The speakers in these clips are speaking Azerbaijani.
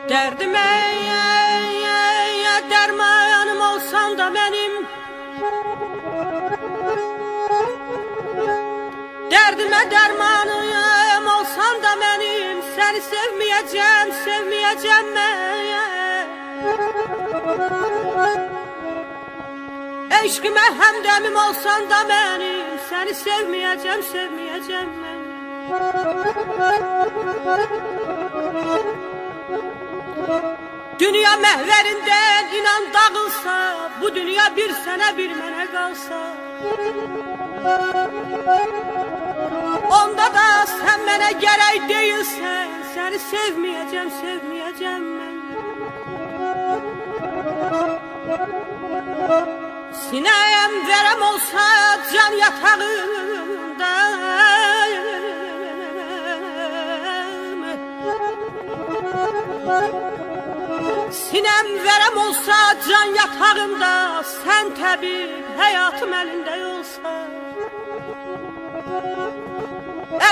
Derdime dermanım olsan da benim, derdime dermanım olsan da benim, seni sevmeyeceğim, sevmeyeceğim ben. Eşkime hemdemim olsan da benim, seni sevmeyeceğim, sevmeyeceğim ben. Dünya mehverinden inan dağılsa, bu dünya bir sene bir mene kalsa, onda da sen bana gerek değilsen, seni sevmeyeceğim, sevmeyeceğim ben. Sinem verem olsa can yatağında, sinem verem olsa can yatağımda, sen tabip hayatım elinde olsa,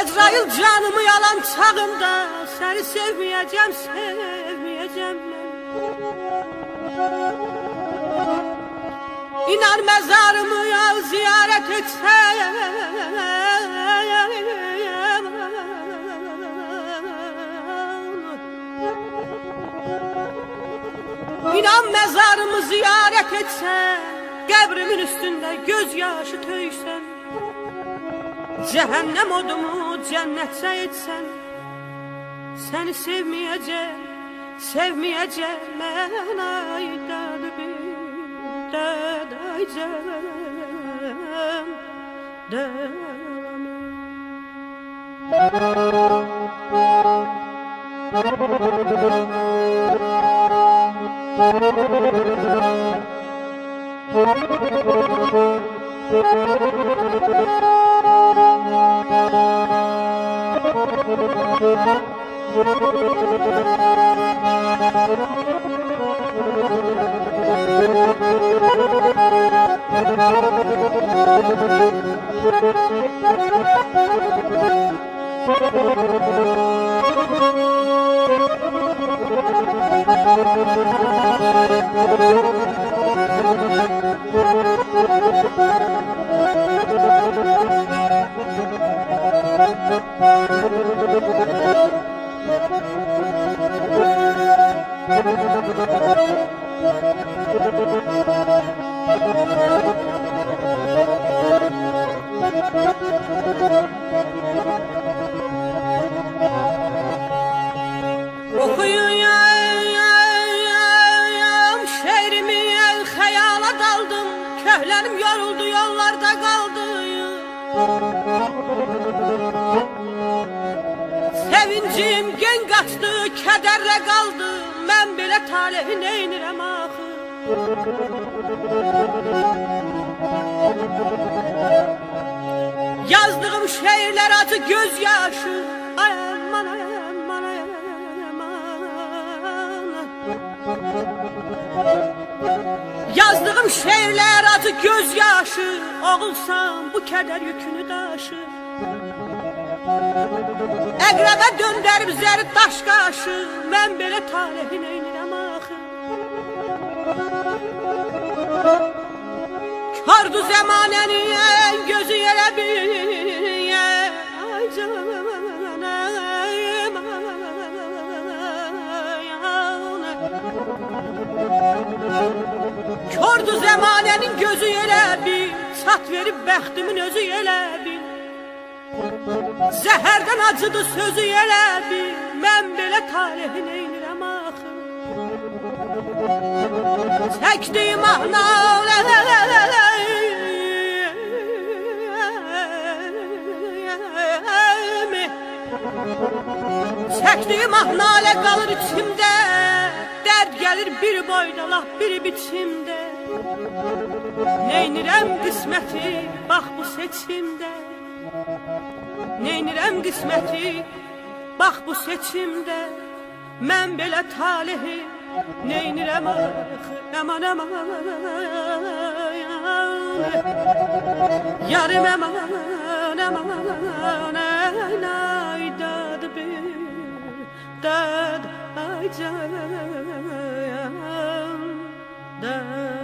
Ezrail canımı yalan çağımda, seni sevmeyeceğim, sevmeyeceğim ben. İnan mezarımı ya ziyaret etsem, İnan mezarımı ziyaret etsem, kabrimin üstünde gözyaşı töysem, cehennem odumu cennetse etsen, seni sevmeyeceğim, sevmeyeceğim ben aydarım, dedaycem, deramım. Okuyayım şehrimi, hayala daldım, köhlerim yoruldu, yollarda kaldı. Sevincim gen kaçtı, kederle kaldı, ben bile talehi neynirem ahı. Yazdığım şehirler acı gözyaşı, ay aman ay aman ay aman. Yazdığım şehirler acı gözyaşı, oğulsam bu keder yükünü taşı. Eqrəbə döndərib zəri daş qaşı, mən belə talehin eynirəm axı. Kardu zəmanənin gözü yerə bir, ay canım. Zəmanənin gözü elə bil, çat verib bəxtimin özü elə bil. Zəhərdən acıdı sözü elə bil, mən belə talehi neynirəm axı. Çəkdiyim Çəkdiyim nalə qalır içimdə, dərd gəlir bir boyda, laf bir biçimdə. Neynirəm qisməti, bax bu seçimdə. Neynirəm qisməti, bax bu seçimdə. Mən belə talehi neynirəm axı, aman aman. Yarım aman aman, ay dad bir, dad ay can, dad.